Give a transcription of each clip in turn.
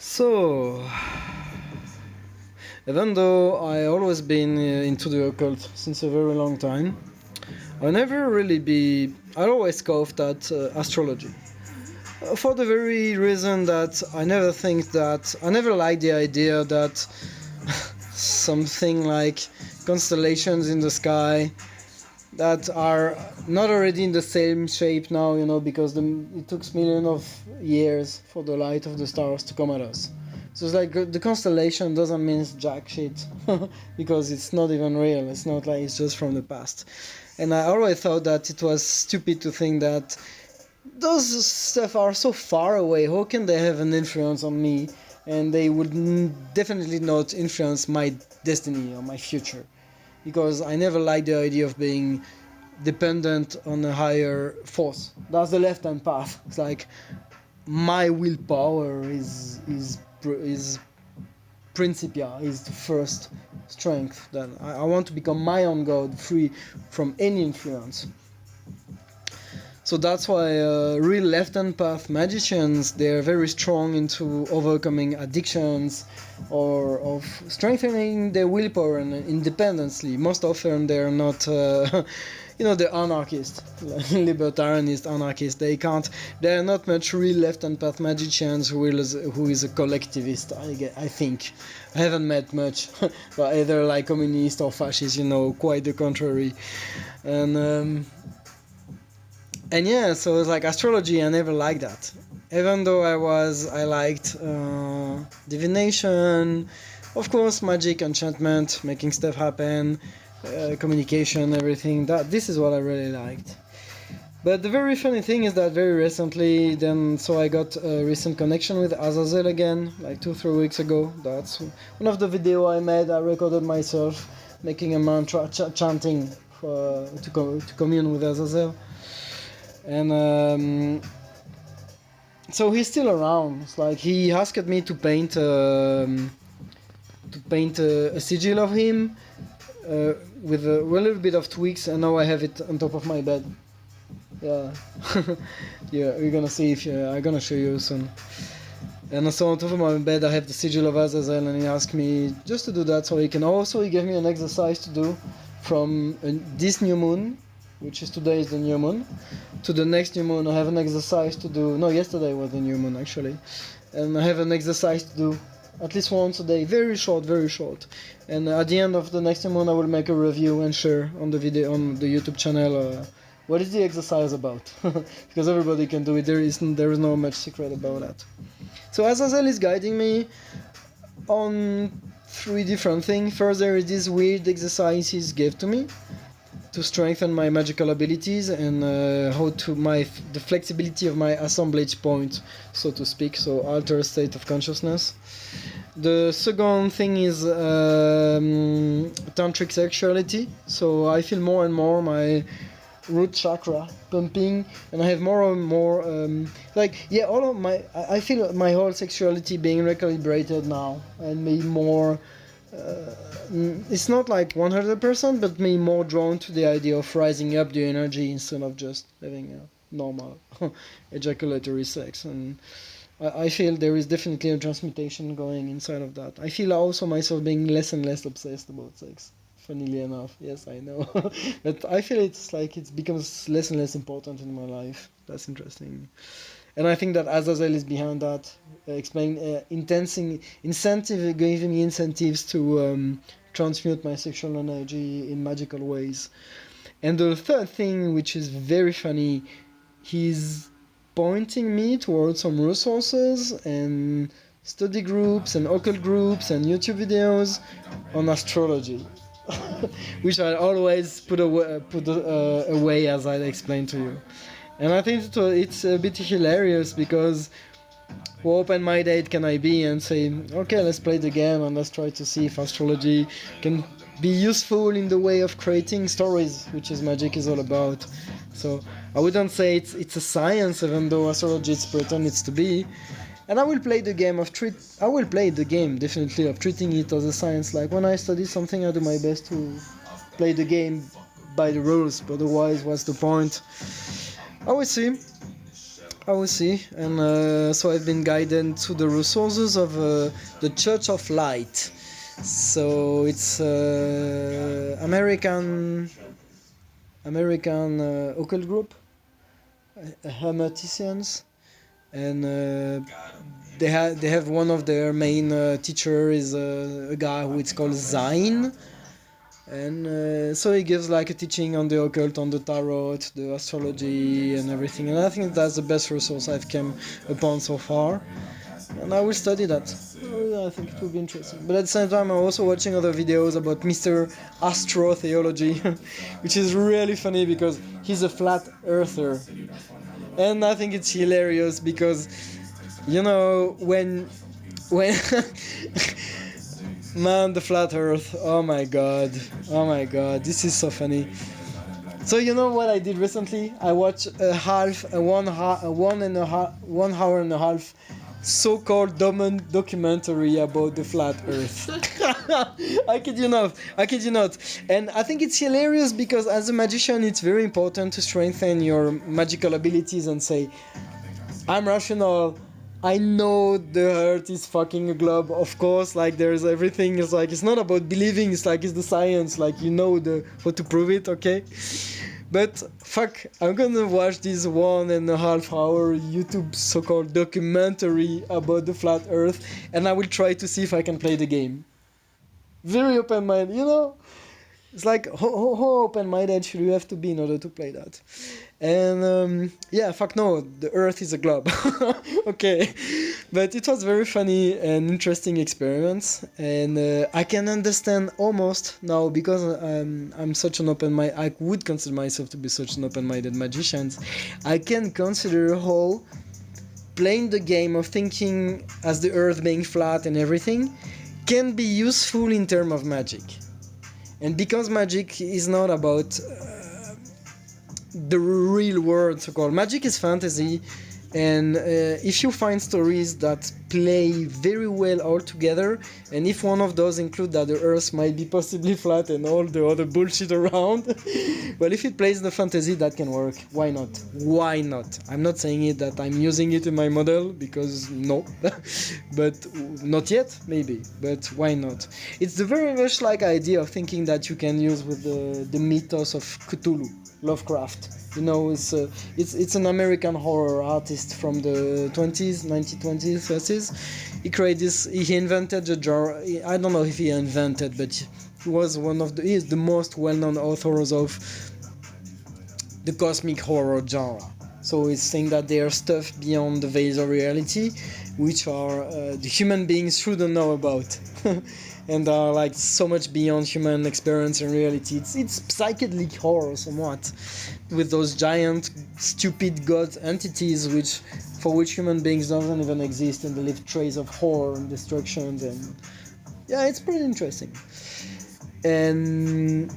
So, even though I always been into the occult since a very long time, I always scoffed at astrology. For the very reason that I never liked the idea that something like constellations in the sky that are not already in the same shape now, because it took millions of years for the light of the stars to come at us. So it's like the constellation doesn't mean jack shit because it's not even real. It's not like it's just from the past. And I always thought that it was stupid to think that those stuff are so far away. How can they have an influence on me? And they would definitely not influence my destiny or my future. Because I never liked the idea of being dependent on a higher force. That's the left-hand path. It's like my willpower is principia, is the first strength. Then I want to become my own god, free from any influence. So that's why real left-hand path magicians, they're very strong into overcoming addictions or of strengthening their willpower and independently. Most often they're not, the anarchist, libertarianist anarchist. They're not much real left-hand path magicians who is a collectivist, I think. I haven't met much, but either like communist or fascist, quite the contrary. And yeah, so it's like astrology, I never liked that. Even though I liked divination, of course, magic, enchantment, making stuff happen, communication, everything. This is what I really liked. But the very funny thing is that very recently, I got a recent connection with AZAZEL again, like 2-3 weeks ago. That's one of the video I made. I recorded myself making a mantra, chanting to commune with AZAZEL. And so he's still around. It's like he asked me to paint a sigil of him with a little bit of tweaks, and now I have it on top of my bed. Yeah, yeah. We're gonna see if I'm gonna show you soon. And so on top of my bed I have the sigil of Azazel, and he asked me just to do that so he gave me an exercise to do from this new moon, which is today is the new moon, to the next new moon. I have an exercise to do. No, yesterday was the new moon actually, and I have an exercise to do at least once a day, very short. And at the end of the next new moon, I will make a review and share on the video on the YouTube channel. What is the exercise about? Because everybody can do it. There is no much secret about that. So Azazel is guiding me on 3 different things. First, there is this weird exercise he gave to me to strengthen my magical abilities and the flexibility of my assemblage point, so to speak, so alter state of consciousness. The second thing is Tantric sexuality, so I feel more and more my root chakra pumping, and I have more and more I feel my whole sexuality being recalibrated now and be more it's not like 100%, but me more drawn to the idea of rising up the energy instead of just having a normal ejaculatory sex. And I feel there is definitely a transmutation going inside of that. I feel also myself being less and less obsessed about sex, funnily enough. Yes, I know. But I feel it's like it becomes less and less important in my life. That's interesting. And I think that Azazel is behind that, giving me incentives to transmute my sexual energy in magical ways. And the third thing, which is very funny, he's pointing me towards some resources and study groups and occult groups and YouTube videos on astrology, which I always put away as I explained to you. And I think it's a bit hilarious because how open-minded can I be and say, okay, let's play the game and let's try to see if astrology can be useful in the way of creating stories, which is magic is all about. So I wouldn't say it's a science, even though astrology is pretends to be. And I will play the game definitely of treating it as a science. Like when I study something, I do my best to play the game by the rules, but otherwise, what's the point? I will see. I will see, and so I've been guided to the resources of the Church of Light. So it's American occult group, Hermeticians, and they have one of their main teacher is a guy who it's called Zain. And so he gives like a teaching on the occult, on the tarot, the astrology and everything. And I think that's the best resource I've come upon so far. And I will study that. I think it will be interesting. But at the same time, I'm also watching other videos about Mr. Astrotheology, which is really funny because he's a flat earther. And I think it's hilarious because, you know, when man, the flat earth, oh my god, this is so funny. So you know what I did recently? I watched a 1 hour and a half so-called documentary about the flat earth. I kid you not. And I think it's hilarious because as a magician it's very important to strengthen your magical abilities and say, I'm rational, I know the earth is fucking a globe, of course, like there's everything, it's like, it's not about believing, it's like, it's the science, like, you know how to prove it, okay? But, fuck, I'm gonna watch this 1.5 hour YouTube so-called documentary about the flat earth, and I will try to see if I can play the game. Very open-minded, you know? It's like, how open-minded should you have to be in order to play that? And yeah, fuck no, the earth is a globe. Okay. But it was very funny and interesting experience. And I can understand almost now, because I'm such an open-minded, I would consider myself to be such an open-minded magician. I can consider how playing the game of thinking as the earth being flat and everything can be useful in terms of magic. And because magic is not about the real world, so-called magic is fantasy, and if you find stories that play very well all together, and if one of those include that the earth might be possibly flat and all the other bullshit around, well, if it plays the fantasy, that can work. Why not? I'm not saying it that I'm using it in my model, because no. But not yet, maybe, but why not? It's the very much like idea of thinking that you can use with the mythos of Cthulhu, Lovecraft. You know, it's an American horror artist from the 1920s, 30s. He invented a genre. I don't know if he invented, but he was he is the most well-known authors of the cosmic horror genre. So he's saying that there are stuff beyond the veils of reality, which are the human beings shouldn't know about. And are like so much beyond human experience and reality. It's psychedelic horror somewhat, with those giant, stupid god entities for which human beings don't even exist, and they leave traces of horror and destruction. And yeah, it's pretty interesting. And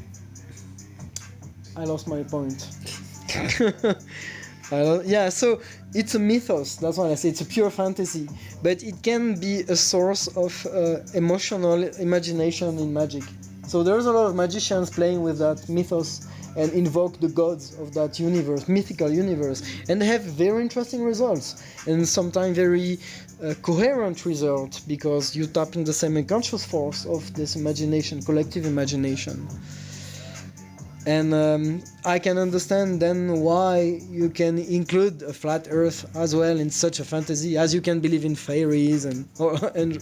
I lost my point. Yeah, so it's a mythos, that's what I say, it's a pure fantasy, but it can be a source of emotional imagination in magic. So there's a lot of magicians playing with that mythos and invoke the gods of that universe, mythical universe, and they have very interesting results, and sometimes very coherent results, because you tap in the same unconscious force of this imagination, collective imagination. And I can understand then why you can include a flat earth as well in such a fantasy, as you can believe in fairies and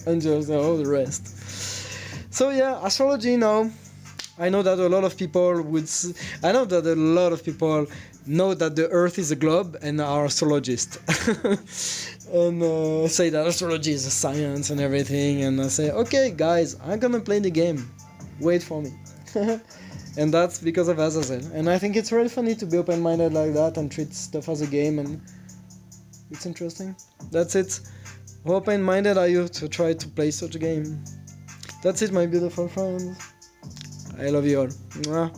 angels and all the rest. So yeah, astrology now. I know that a lot of people know that the earth is a globe and are astrologists. And say that astrology is a science and everything, and I say, okay guys, I'm gonna play the game. Wait for me. And that's because of AZAZEL. And I think it's really funny to be open-minded like that and treat stuff as a game, and it's interesting. That's it. How open-minded are you to try to play such a game? That's it, my beautiful friends. I love you all. Mwah.